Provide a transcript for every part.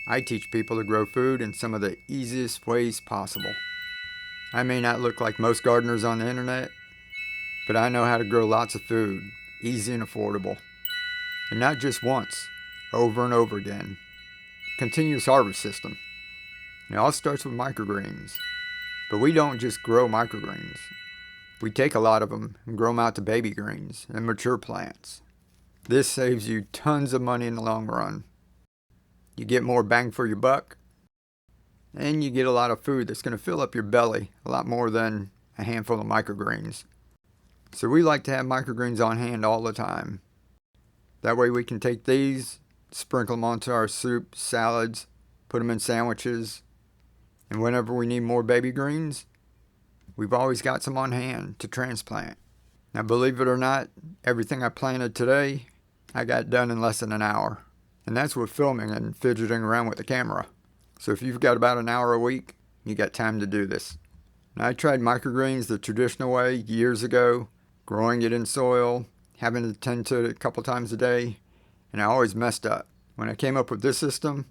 I teach people to grow food in some of the easiest ways possible. I may not look like most gardeners on the internet, but I know how to grow lots of food, easy and affordable. And not just once, over and over again. Continuous harvest system. It all starts with microgreens. But we don't just grow microgreens. We take a lot of them and grow them out to baby greens and mature plants. This saves you tons of money in the long run. You get more bang for your buck, and you get a lot of food that's going to fill up your belly a lot more than a handful of microgreens. So we like to have microgreens on hand all the time. That way we can take these, sprinkle them onto our soup, salads, put them in sandwiches, and whenever we need more baby greens, we've always got some on hand to transplant. Now believe it or not, everything I planted today, I got done in less than an hour. And that's with filming and fidgeting around with the camera. So if you've got about an hour a week, you got time to do this. Now I tried microgreens the traditional way years ago, growing it in soil, having to tend to it a couple times a day, and I always messed up. When I came up with this system,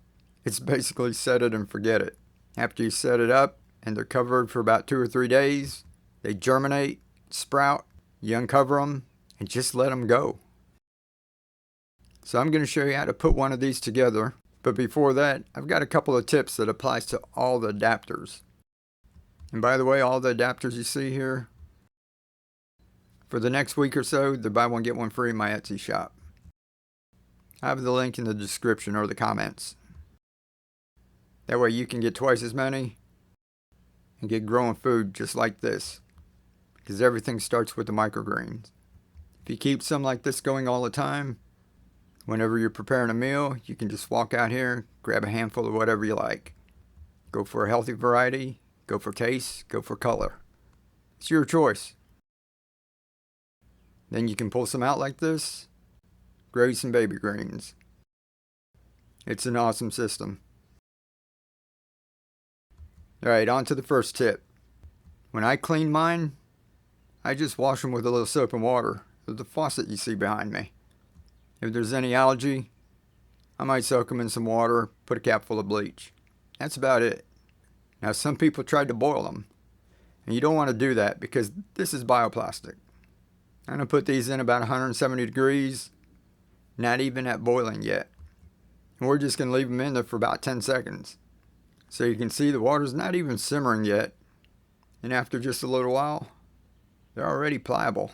it's basically set it and forget it. After you set it up and they're covered for about 2 or 3 days, they germinate, sprout, you uncover them, and just let them go. So I'm going to show you how to put one of these together, but before that, I've got a couple of tips that applies to all the adapters. And by the way, all the adapters you see here, for the next week or so, they're buy one get one free in my Etsy shop. I have the link in the description or the comments. That way you can get twice as many and get growing food just like this, because everything starts with the microgreens. If you keep some like this going all the time, whenever you're preparing a meal, you can just walk out here, grab a handful of whatever you like. Go for a healthy variety, go for taste, go for color. It's your choice. Then you can pull some out like this, grow you some baby greens. It's an awesome system. Alright, on to the first tip. When I clean mine, I just wash them with a little soap and water. There's the faucet you see behind me. If there's any algae, I might soak them in some water, put a cap full of bleach. That's about it. Now some people tried to boil them, and you don't want to do that because this is bioplastic. I'm going to put these in about 170 degrees, not even at boiling yet. And we're just going to leave them in there for about 10 seconds. So you can see the water's not even simmering yet, and after just a little while, they're already pliable.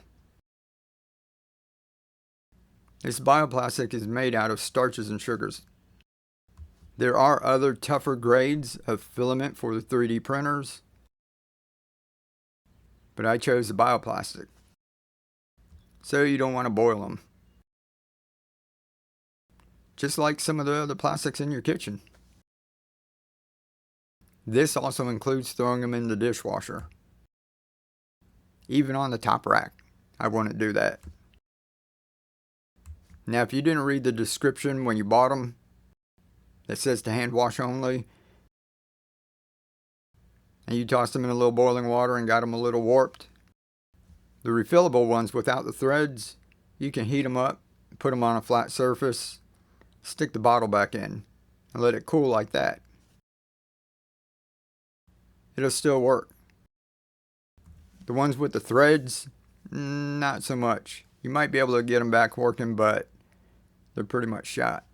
This bioplastic is made out of starches and sugars. There are other tougher grades of filament for the 3D printers, but I chose the bioplastic. So you don't want to boil them. Just like some of the other plastics in your kitchen. This also includes throwing them in the dishwasher. Even on the top rack, I wouldn't do that. Now, if you didn't read the description when you bought them, that says to hand wash only, and you tossed them in a little boiling water and got them a little warped, the refillable ones without the threads, you can heat them up, put them on a flat surface, stick the bottle back in, and let it cool like that. It'll still work. The ones with the threads, not so much. You might be able to get them back working, but they're pretty much shot.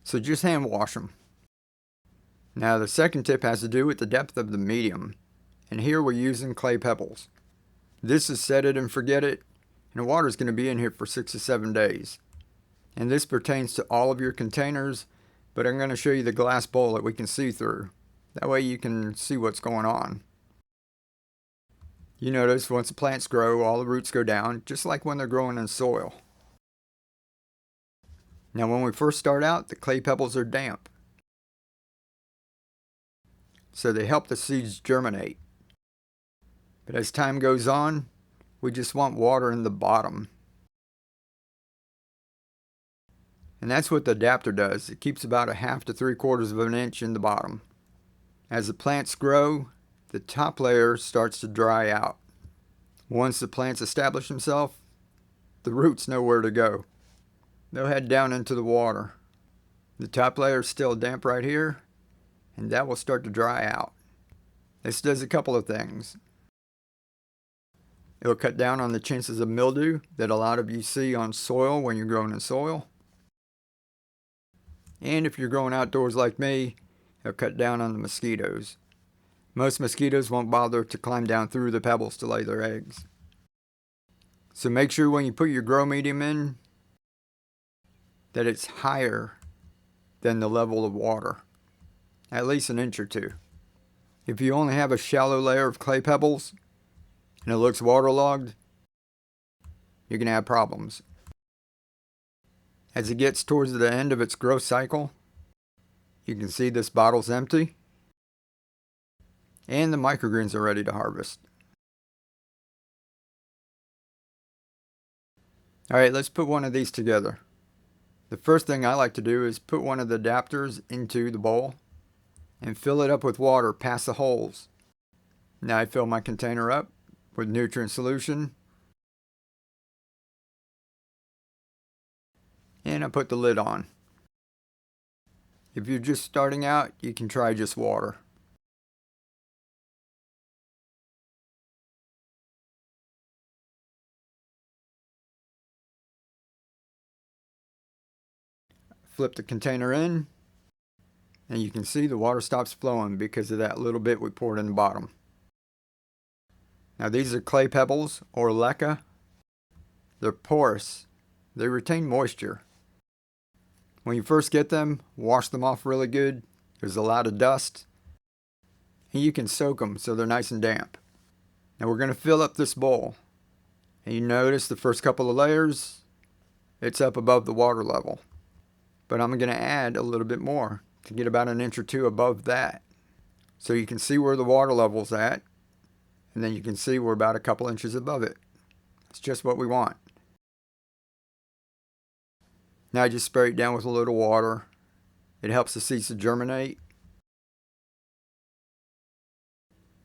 So just hand wash them. Now the second tip has to do with the depth of the medium. And here we're using clay pebbles. This is set it and forget it, and the water is going to be in here for 6 to 7 days. And this pertains to all of your containers, but I'm going to show you the glass bowl that we can see through. That way you can see what's going on. You notice once the plants grow, all the roots go down, just like when they're growing in soil. Now when we first start out, the clay pebbles are damp. So they help the seeds germinate. But as time goes on, we just want water in the bottom. And that's what the adapter does. It keeps about 1/2 to 3/4 of an inch in the bottom. As the plants grow, the top layer starts to dry out. Once the plants establish themselves, the roots know where to go. They'll head down into the water. The top layer is still damp right here, and that will start to dry out. This does a couple of things. It'll cut down on the chances of mildew that a lot of you see on soil when you're growing in soil. And if you're growing outdoors like me, it'll cut down on the mosquitoes. Most mosquitoes won't bother to climb down through the pebbles to lay their eggs. So make sure when you put your grow medium in that it's higher than the level of water, at least an inch or two. If you only have a shallow layer of clay pebbles and it looks waterlogged, you're going to have problems. As it gets towards the end of its growth cycle, you can see this bottle's empty and the microgreens are ready to harvest. Alright, let's put one of these together. The first thing I like to do is put one of the adapters into the bowl and fill it up with water past the holes. Now I fill my container up with nutrient solution and I put the lid on. If you're just starting out, you can try just water. Flip the container in and you can see the water stops flowing because of that little bit we poured in the bottom. Now these are clay pebbles or leca. They're porous. They retain moisture. When you first get them, wash them off really good. There's a lot of dust. And you can soak them so they're nice and damp. Now we're going to fill up this bowl. And you notice the first couple of layers, it's up above the water level. But I'm going to add a little bit more to get about an inch or two above that. So you can see where the water level's at. And then you can see we're about a couple inches above it. It's just what we want. Now I just spray it down with a little water. It helps the seeds to germinate.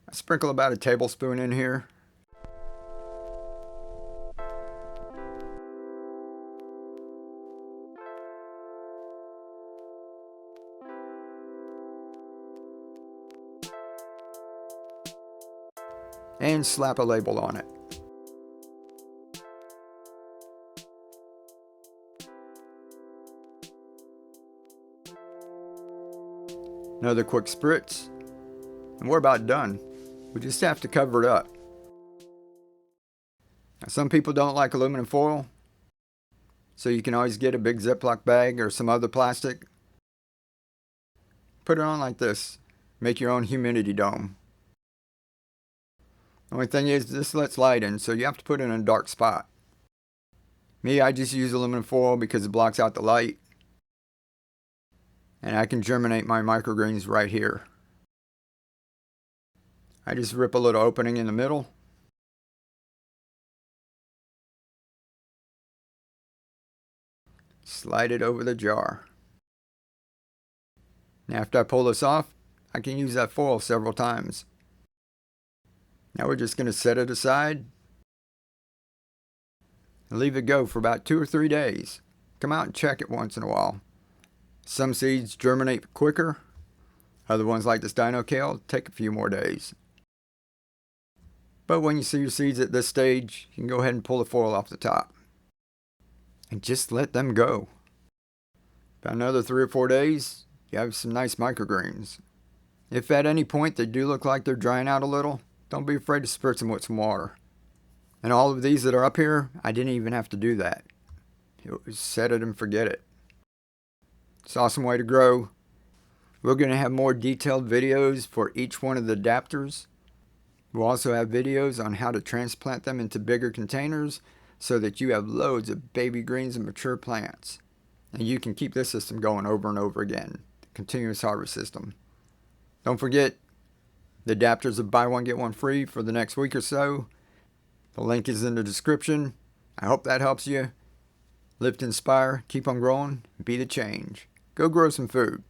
I sprinkle about a tablespoon in here. And slap a label on it. Another quick spritz, and we're about done. We just have to cover it up. Now, some people don't like aluminum foil, so you can always get a big Ziploc bag or some other plastic. Put it on like this. Make your own humidity dome. The only thing is this lets light in, so you have to put it in a dark spot. Me, I just use aluminum foil because it blocks out the light. And I can germinate my microgreens right here. I just rip a little opening in the middle. Slide it over the jar. Now after I pull this off, I can use that foil several times. Now we're just going to set it aside and leave it go for about 2 or 3 days. Come out and check it once in a while. Some seeds germinate quicker. Other ones like this dino kale take a few more days. But when you see your seeds at this stage, you can go ahead and pull the foil off the top. And just let them go. About another 3 or 4 days, you have some nice microgreens. If at any point they do look like they're drying out a little, don't be afraid to spritz them with some water. And all of these that are up here, I didn't even have to do that. It was set it and forget it. It's an awesome way to grow. We're going to have more detailed videos for each one of the adapters. We'll also have videos on how to transplant them into bigger containers so that you have loads of baby greens and mature plants. And you can keep this system going over and over again. The continuous harvest system. Don't forget, the adapters are buy one get one free for the next week or so. The link is in the description. I hope that helps you. Live to inspire, keep on growing, be the change. Go grow some food.